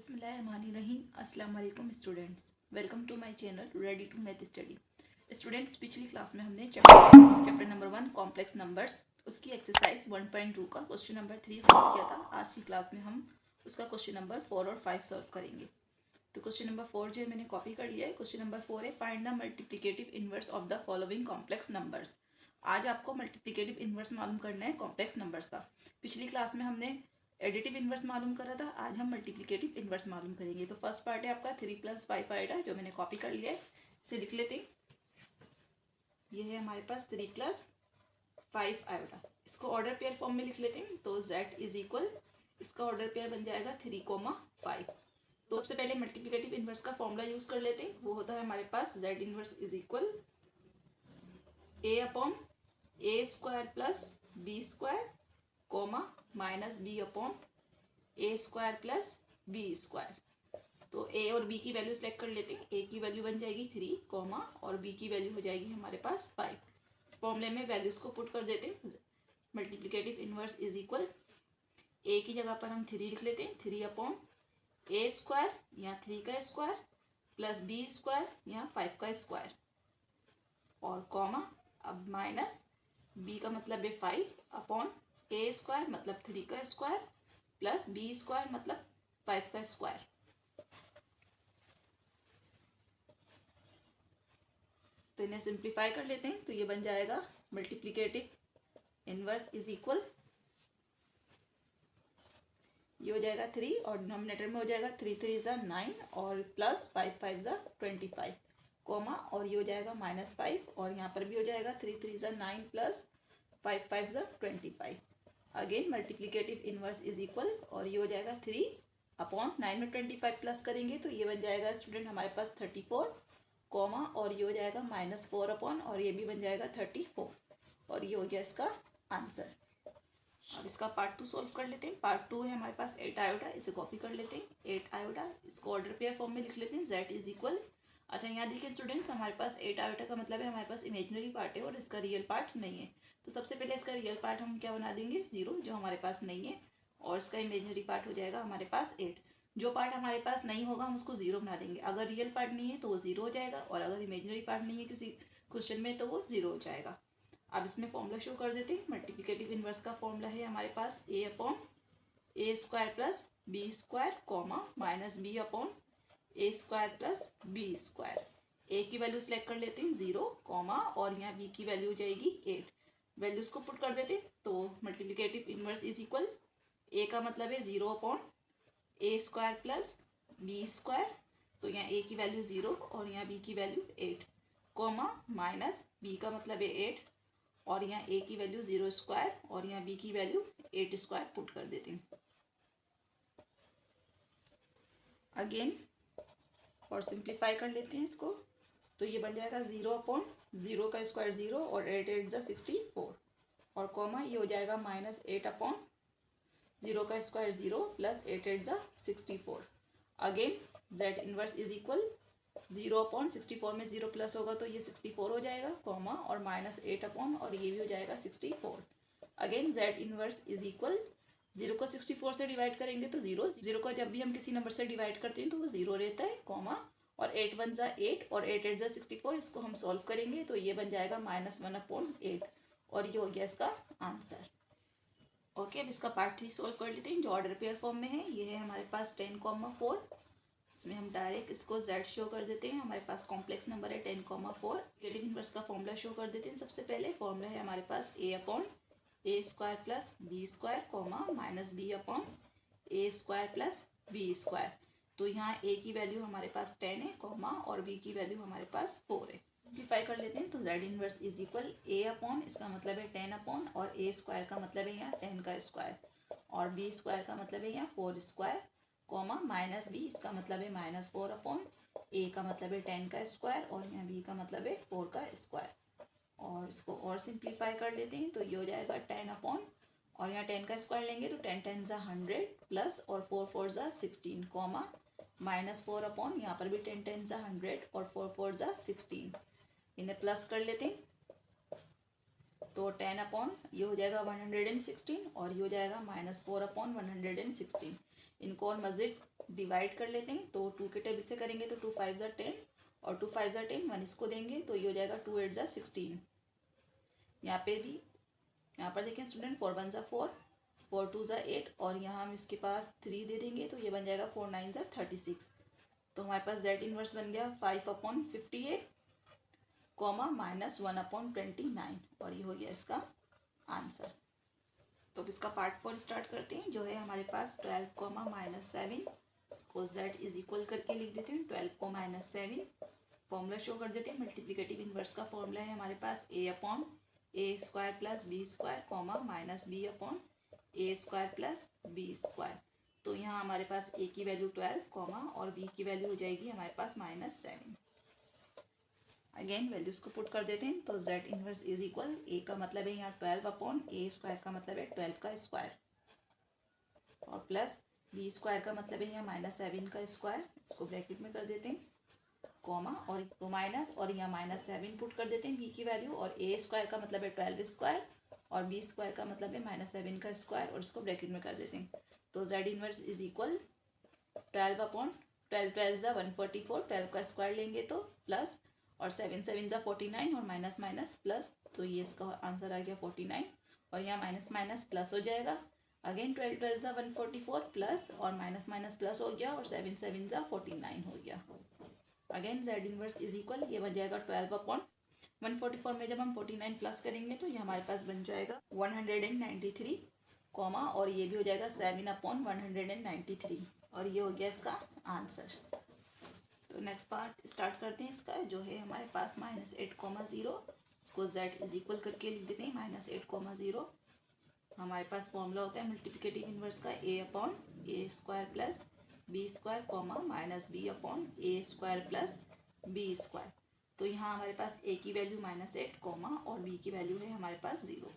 बिस्मिल्लाहिर्रहमानिर्रहीम। अस्सलाम वालेकुम students, welcome to my channel ready to math study. Students, पिछली क्लास में हमने चैप्टर नंबर 1 कॉम्प्लेक्स नंबर्स उसकी एक्सरसाइज 1.2 का क्वेश्चन नंबर 3 सॉल्व किया था। आज की क्लास में हम उसका क्वेश्चन नंबर 4 और 5 सॉल्व करेंगे। तो क्वेश्चन नंबर 4 जो है मैंने कॉपी कर लिया है। क्वेश्चन नंबर 4 है, find the multiplicative inverse of the following complex numbers. आज आपको मल्टीप्लिकेटिव इनवर्स मालूम करना है कॉम्प्लेक्स नंबर्स का। पिछली क्लास में हमने एडिटिव इनवर्स मालूम करा था, आज हम मल्टीप्लिकेटिव इनवर्स मालूम करेंगे। तो फर्स्ट पार्ट है आपका 3 + 5 आएगा, जो मैंने कॉपी कर लिया है, इसे लिख लेते हैं। ये है हमारे पास 3 + 5 आएगा। इसको ऑर्डर पेयर फॉर्म में लिख लेते हैं। तो z इज इक्वल, इसका ऑर्डर पेयर बन जाएगा 3, 5। तो सबसे पहले मल्टीप्लिकेटिव इनवर्स का फॉर्मूला यूज कर लेते हैं। वो होता है हमारे पास z inverse is equal a/a² + b² minus b/a² + b²। तो a और b की वैल्यू सेलेक्ट कर लेते हैं। a की वैल्यू बन जाएगी 3, और b की वैल्यू हो जाएगी हमारे पास 5। फॉर्मूले में वैल्यूज को पुट कर देते हैं। Multiplicative inverse is equal, a की जगह पर हम 3 लिख लेते हैं, 3/a² या 3 का स्क्वायर + b² या 5 का स्क्वायर, और कॉमा, अब माइनस b का मतलब है 5/a² मतलब 3 का स्क्वायर + b² मतलब 5 का स्क्वायर। तो इन्हें सिंप्लीफाई कर लेते हैं। तो ये बन जाएगा मल्टीप्लिकेटिव इनवर्स इज इक्वल, ये हो जाएगा 3 और डिनोमिनेटर में हो जाएगा 3 3 = 9 और + 5 5 = 25, कॉमा, और ये हो जाएगा -5 और यहाँ पर भी हो जाएगा 3 3 = 9 + 5 5 = 25। Again multiplicative inverse is equal, और ये हो जाएगा 3/9 में 25 प्लस करेंगे तो ये बन जाएगा स्टूडेंट हमारे पास 34, कॉमा, और ये हो जाएगा -4 और ये भी बन जाएगा 34, और ये हो गया इसका आंसर। अब इसका पार्ट 2 सॉल्व कर लेते हैं। पार्ट 2 है हमारे पास 8 आयोटा, इसे कॉपी कर लेते हैं। 8 आयोटा, इसको ऑर्डर पेयर फॉर्म में लिख लेते हैं। z इज इक्वल, अच्छा यहाँ देखिए स्टूडेंट्स, हमारे पास 8 आयोटा का मतलब है हमारे पास इमेजिनरी पार्ट है और इसका रियल पार्ट नहीं है। तो सबसे पहले इसका रियल पार्ट हम क्या बना देंगे, 0, जो हमारे पास नहीं है, और इसका इमेजिनरी पार्ट हो जाएगा हमारे पास 8। जो पार्ट हमारे पास नहीं होगा हम उसको 0 बना देंगे। अगर रियल पार्ट नहीं है तो वो 0 हो जाएगा, और अगर इमेजिनरी पार्ट नहीं है किसी क्वेश्चन में तो वो 0 हो जाएगा। अब इसमें फॉर्मूला शो कर देते हैं। मल्टीप्लिकेटिव इनवर्स का फॉर्मूला है हमारे पास a/a² + b², minus b/a² + b²। a की वैल्यू सिलेक्ट कर लेते हैं 0, और यहाँ b की वैल्यू हो जाएगी 8। वैल्यूज को पुट कर देते हैं। तो multiplicative inverse is equal, a का मतलब है 0/a² + b², तो यहाँ a की वैल्यू 0 और यहाँ b की वैल्यू 8, माइनस b का मतलब है 8 और यहाँ a की वैल्यू 0² और यहाँ b की वैल्यू 8² पुट कर देते हैं। अगेन और सिंप्लीफाई कर लेते हैं इसको। तो ये बन जाएगा 0/0 का स्क्वायर 0 और 8 8 = 64, और कॉमा, ये हो जाएगा -8/0 का square 0 + 8 8 = 64। Again z inverse is equal, 0/64 में 0 प्लस होगा तो ये 64 हो जाएगा, कॉमा, और -8 और ये भी हो जाएगा 64। Again z inverse is equal, 0 को 64 से डिवाइड करेंगे तो 0 को जब भी हम किसी नंबर से डिवाइड करते हैं तो वो 0 रहता है, कॉमा, और 8 1 = 8 और 8 8 = 64। इसको हम सॉल्व करेंगे तो ये बन जाएगा -1/8, और ये हो गया इसका आंसर। ओके, अब इसका पार्ट 3 सॉल्व कर लेते हैं, जो ऑर्डर पेयर फॉर्म में है। ये है हमारे पास 10, 4। इसमें हम डायरेक्ट इसको z शो कर देते हैं। हमारे पास कॉम्प्लेक्स नंबर है 10, 4। मल्टीप्लिकेटिव इनवर्स का फॉर्मूला शो कर देते हैं। सबसे पहले फॉर्मूला है हमारे पास a/a² + b², minus b/a² + b²। तो यहाँ a की वैल्यू हमारे पास 10 है, और b की वैल्यू हमारे पास 4 है। सिंप्लीफाई कर लेते हैं। तो z inverse is equal, a/, इसका मतलब है 10/, और a² का मतलब है यहाँ 10 का स्क्वायर, और b² का मतलब है यहाँ 4², माइनस b, इसका मतलब है -4/, a का मतलब है 10 का स्क्वायर और यहाँ b का मतलब है 4 का स्क्वायर। और इसको और सिंप्लीफाई कर लेते हैं। तो ये हो जाएगा 10/, और यहाँ 10 का स्क्वायर लेंगे तो 10 10 = 100 प्लस, और 4 4 = 16, -4/, यहाँ पर भी 10 10 = 100 और 4 4 = 16। इन्हें प्लस कर लेते हैं। तो 10/, ये हो जाएगा 116 और ये हो जाएगा -4/116। इनको और मज़ीद डिवाइड कर लेते हैं, तो 2 के टेबल से करेंगे तो 2 5 ज़ा 10 और 2 5 ज़ा 10, 1 इसको देंगे तो ये हो जाएगा 2 8 ज़ा 16। यहाँ पे भी, यहाँ पर देखें स्टूडेंट, 4 1 ज़ा 4, 4 2 ज़ा 8 और यहाँ हम इसके पास 3 दे देंगे तो ये बन जाएगा 4 9 ज़ा 36। तो हमारे पास जेड इनवर्स बन गया 5/58 कॉमा -1/29 और ये हो गया इसका आंसर। तो अब इसका पार्ट 4 स्टार्ट करते हैं, जो है हमारे पास 12 कॉमा -7, इसको z इज इक्वल करके लिख देते हैं 12 को -7। फॉर्मूला शो कर देते हैं, मल्टीप्लिकेटिव इनवर्स का फॉर्मूला है हमारे पास a/a² + b² comma -b/a² + b²। तो यहाँ हमारे पास a की वैल्यू 12 कॉमा और b की वैल्यू हो जाएगी हमारे पास -7। अगेन वैल्यूज को पुट कर देते हैं, तो z inverse is equal, a का मतलब है यहाँ 12/a² का मतलब है 12 का स्क्वायर और प्लस b² का मतलब है यहाँ -7 का स्क्वायर, इसको ब्रैकेट में कर देते हैं कॉमा और तो माइनस और यहाँ -7 पुट कर देते हैं b की वैल्यू और a² का मतलब है 12² और b² का मतलब है -7 का स्क्वायर और इसको ब्रैकेट में कर देते हैं। तो z इनवर्स इज इक्वल 12/12 12 ज़ा 144, 12 का स्क्वायर लेंगे तो प्लस और 7 7 ज़ा 49 और माइनस माइनस प्लस, तो ये इसका आंसर आ गया 49 और यहाँ माइनस माइनस प्लस हो जाएगा। अगेन 12 12 ज़ा 144 प्लस और माइनस माइनस प्लस हो गया और 7 7 ज़ा 49 हो गया। Again z inverse is equal, ये बन जाएगा 12/144 में जब हम 49 प्लस करेंगे तो ये हमारे पास बन जाएगा 193 कॉमा और ये भी हो जाएगा 7/193 और ये हो गया इसका आंसर। तो नेक्स्ट पार्ट स्टार्ट करते हैं इसका, जो है हमारे पास -8,0, इसको z इज इक्वल करके लिख देते हैं -8,0। हमारे पास फॉर्मूला होता है मल्टीप्लिकेटिव इनवर्स का a/a² + b² comma -b/a² + b²। तो यहाँ हमारे पास a की वैल्यू -8 कॉमा और b की वैल्यू है हमारे पास 0।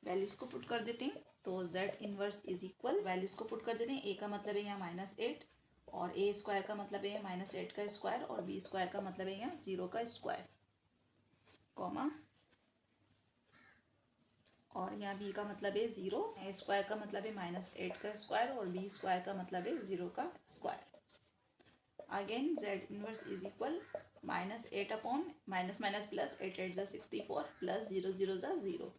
वैल्यूज को पुट कर देते हैं, तो z inverse is equal, values को पुट कर देते हैं, a का मतलब है यहाँ -8 और a² का मतलब है -8 का स्क्वायर और b² का मतलब है यहाँ 0 का स्क्वायर कॉमा और यहाँ b का मतलब है 0, a² का मतलब है -8 का स्क्वायर और b² का मतलब है 0 का square. Again z inverse is equal -8 upon minus minus plus 8 8 ज़ा 64 प्लस 0 0 ज़ा 0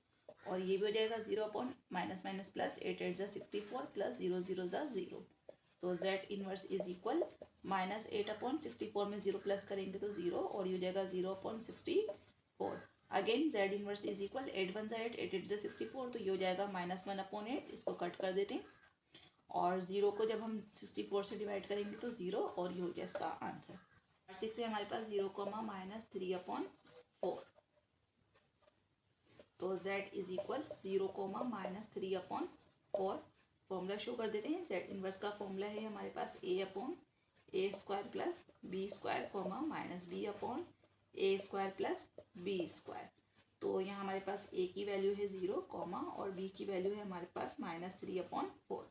और ये भी हो जाएगा 0 अपॉन माइनस माइनस प्लस 8 8 ज़ा 64 प्लस 0 0 ज़ा 0। तो z inverse is equal -8 upon 64 में 0 प्लस करेंगे तो 0 और ये हो जाएगा 0 upon 64। Again z inverse is equal 8 1 ज़ा 8 8 8 ज़ा 64 तो ये हो जाएगा -1 अपॉन 8, इसको कट कर देते हैं और 0 को जब हम 64 से डिवाइड करेंगे तो 0 और ये हो गया इसका आंसर। 6 है हमारे पास 0, -3/4। तो z is equal 0, -3/4। Formula show कर देते हैं, z इनवर्स का फॉर्मूला है हमारे पास a/a² + b² comma -b/a² + b²। तो यहाँ हमारे पास a की वैल्यू है 0 कॉमा और b की वैल्यू है हमारे पास -3/4।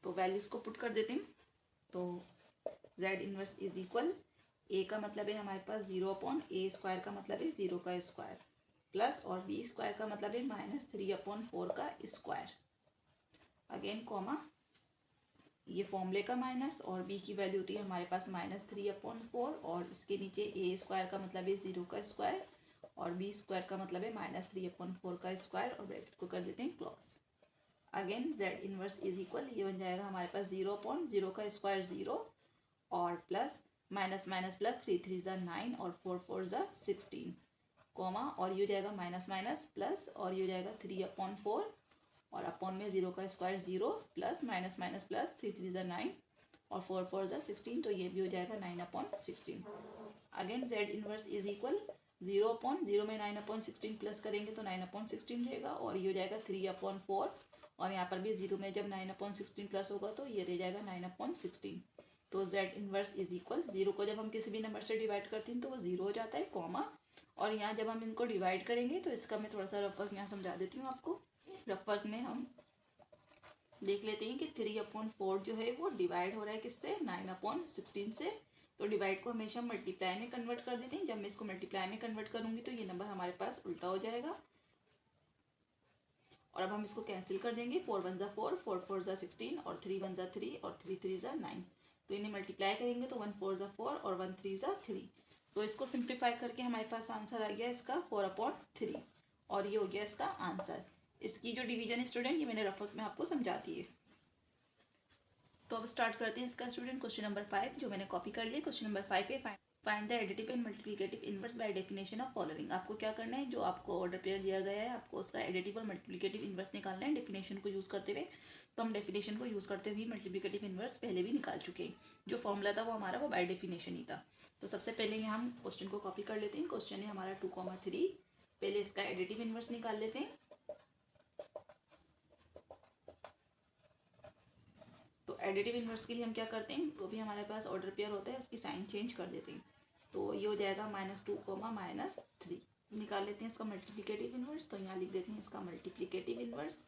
तो वैल्यूज को पुट कर देते हैं, तो z inverse is equal, a का मतलब है हमारे पास 0 अपॉन a² का मतलब है 0 का स्क्वायर प्लस और b² का मतलब है -3/4 का स्क्वायर। अगेन कॉमा ये फॉर्मूले का माइनस और b की वैल्यू होती है हमारे पास -3/4 और इसके नीचे a² का मतलब है 0 का स्क्वायर और b² का मतलब है -3/4 का स्क्वायर और ब्रैकेट को कर देते हैं close. Again z inverse is equal, ये बन जाएगा हमारे पास 0/0 का स्क्वायर 0 और प्लस माइनस माइनस प्लस 3 3 ज़ा 9 और 4 4 ज़ा 16 कॉमा और ये हो जाएगा माइनस माइनस प्लस और ये हो जाएगा 3/4 और अपॉन में 0 का square 0 plus minus minus plus 3 3 ज़ा 9 और 4 4 ज़ा 16 तो ये भी हो जाएगा 9/16। Again z inverse is equal 0/0 में 9/16 प्लस करेंगे तो 9/16 रहेगा और ये हो जाएगा 3/4 और यहाँ पर भी 0 में जब 9/16 प्लस होगा तो ये रह जाएगा 9/16। तो z इनवर्स इज इक्वल, 0 को जब हम किसी भी नंबर से डिवाइड करते हैं तो वो 0 हो जाता है कॉमा और यहाँ जब हम इनको डिवाइड करेंगे तो इसका मैं थोड़ा सा रफ वर्क यहाँ समझा देती हूँ आपको। रफ वर्क में हम देख लेते हैं कि 3/4 जो है वो डिवाइड हो रहा है किससे, 9/16 से। तो डिवाइड को हमेशा मल्टीप्लाई में कन्वर्ट कर देते हैं, जब मैं इसको मल्टीप्लाई में कन्वर्ट करूँगी तो ये नंबर हमारे पास उल्टा हो जाएगा और अब हम इसको कैंसिल कर देंगे। 4 1 ज़ा 4, 4 4 ज़ा 16 और 3 1 ज़ा 3 और 3 3 ज़ा 9। तो इन्हें मल्टीप्लाई करेंगे तो 1 4 ज़ा 4 और 1 3 ज़ा 3। तो इसको सिंप्लीफाई करके हमारे पास आंसर आ गया इसका 4/3 और ये हो गया इसका आंसर। इसकी जो डिवीजन है स्टूडेंट, ये मैंने रफत में आपको समझा दी है। तो अब स्टार्ट करते हैं इसका स्टूडेंट क्वेश्चन नंबर 5 जो मैंने कॉपी कर लिया। क्वेश्चन नंबर 5 पे find the additive and multiplicative inverse by definition of following. आपको क्या करना है, जो आपको ऑर्डर पेयर दिया गया है आपको उसका एडिटिव और मल्टीप्लिकेटिव इनवर्स निकालना है डेफिनेशन को यूज़ करते हुए। तो हम डेफिनेशन को यूज़ करते हुए मल्टीप्लिकेटिव इनवर्स पहले भी निकाल चुके हैं। जो फॉर्मूला था वो हमारा वो बाय डेफिनेशन ही था। तो सबसे पहले यहाँ हम क्वेश्चन को कॉपी कर लेते हैं। क्वेश्चन है हमारा 2,3। पहले इसका एडिटिव इनवर्स निकाल लेते हैं। तो एडिटिव इनवर्स के लिए हम क्या करते हैं, वो भी हमारे पास ऑर्डर पेयर होता है, उसकी साइन चेंज कर देते हैं। तो ये हो जाएगा -2, -3। निकाल लेते हैं इसका मल्टीप्लिकेटिव इनवर्स। तो यहाँ लिख देते हैं इसका मल्टीप्लिकेटिव इनवर्स।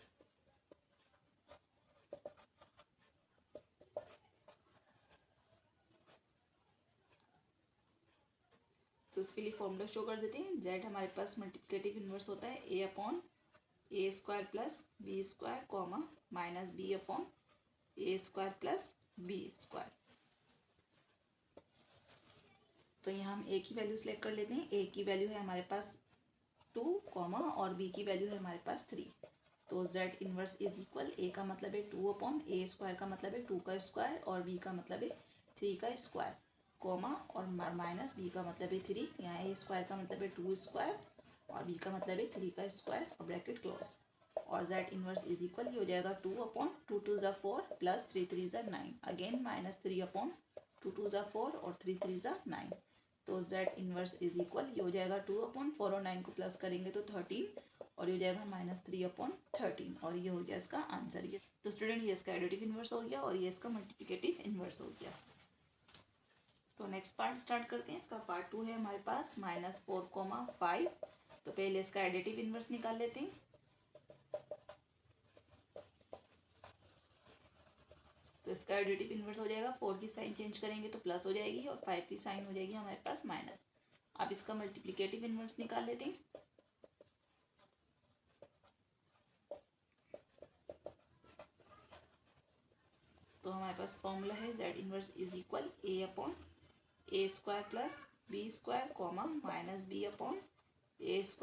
तो उसके लिए फॉर्मूला शो कर देते हैं। z हमारे पास मल्टीप्लिकेटिव इनवर्स होता है a/a² + b², -b/a² + b²। तो यहाँ हम a की वैल्यू सेलेक्ट कर लेते हैं। a की वैल्यू है हमारे पास 2, और b की वैल्यू है हमारे पास 3। तो z inverse is equal, a का मतलब है 2/a² का मतलब है 2 का स्क्वायर और b का मतलब है 3 का स्क्वायर, और माइनस b का मतलब है 3। यहाँ a² का मतलब है 2 स्क्वायर और b का मतलब है 3 का स्क्वायर और ब्रैकेट क्लोज। और z इनवर्स इज इक्वल, ये हो जाएगा 2/2 2 ज़ा 4 + 3 3 ज़ा 9। अगेन -3/2 2 ज़ा 4 और 3 3 ज़ा 9। तो z इनवर्स इज इक्वल, ये हो जाएगा 2/4 और 9 को प्लस करेंगे तो 13 और ये हो जाएगा -3/13 और ये हो गया इसका आंसर। ये तो स्टूडेंट ये इसका एडिटिव इनवर्स हो गया और ये इसका मल्टीप्लिकेटिव इनवर्स हो गया। तो नेक्स्ट पार्ट स्टार्ट करते हैं। इसका पार्ट 2 है हमारे पास -4, 5। तो पहले इसका एडिटिव इनवर्स निकाल लेते हैं। तो इसका एडिटिव इनवर्स हो जाएगा, 4 की साइन चेंज करेंगे तो प्लस हो जाएगी और 5 की साइन हो जाएगी हमारे पास माइनस। अब इसका मल्टीप्लिकेटिव इनवर्स निकाल लेते हैं। तो हमारे पास फॉर्मूला है z inverse is equal a/a² + b², -b/a² +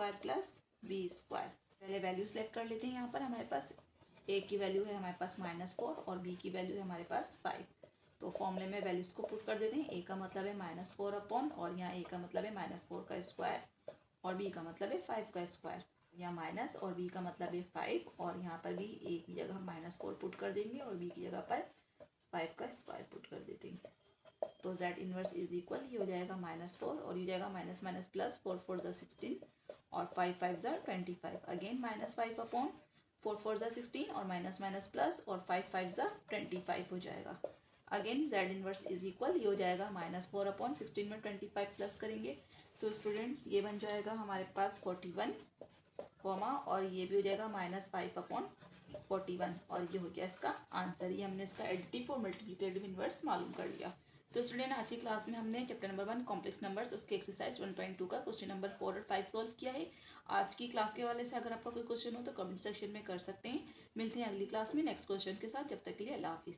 b²। पहले वैल्यू सेलेक्ट कर लेते हैं। यहाँ पर हमारे पास a की वैल्यू है हमारे पास -4 और b की वैल्यू है हमारे पास 5। तो फॉर्मूले में वैल्यूज को पुट कर देते हैं। a का मतलब है -4 और यहाँ a का मतलब है -4 का स्क्वायर और b का मतलब है 5 का स्क्वायर। यहाँ माइनस और b का मतलब है 5 और यहाँ पर भी a की जगह हम -4 पुट कर देंगे और b की जगह पर 5 का स्क्वायर पुट कर देते हैं। तो z इनवर्स इज इक्वल, ये हो जाएगा -4 और ये जाएगा माइनस माइनस प्लस, 4 4 ज़ा 16 और 5 5 ज़ा 25। अगेन -5/4 4 ज़ा 16 और माइनस माइनस प्लस और 5 5 ज़ा 25 हो जाएगा। Again z inverse is equal, ये हो जाएगा -4/16 में 25 प्लस करेंगे तो स्टूडेंट्स ये बन जाएगा हमारे पास 41, और ये भी हो जाएगा -5/41 और ये हो गया इसका आंसर। ये हमने इसका एडिटिव और मल्टीप्लिकेटिव इनवर्स मालूम कर लिया। तो स्टूडेंट आज की क्लास में हमने चैप्टर नंबर 1 कॉम्प्लेक्स नंबर्स उसके एक्सरसाइज 1.2 का क्वेश्चन नंबर 4 और 5 सॉल्व किया है। आज की क्लास के वाले से अगर आपका कोई क्वेश्चन हो तो कमेंट सेक्शन में कर सकते हैं। मिलते हैं अगली क्लास में नेक्स्ट क्वेश्चन के साथ। जब तक के लिए अल्लाह हाफिज़।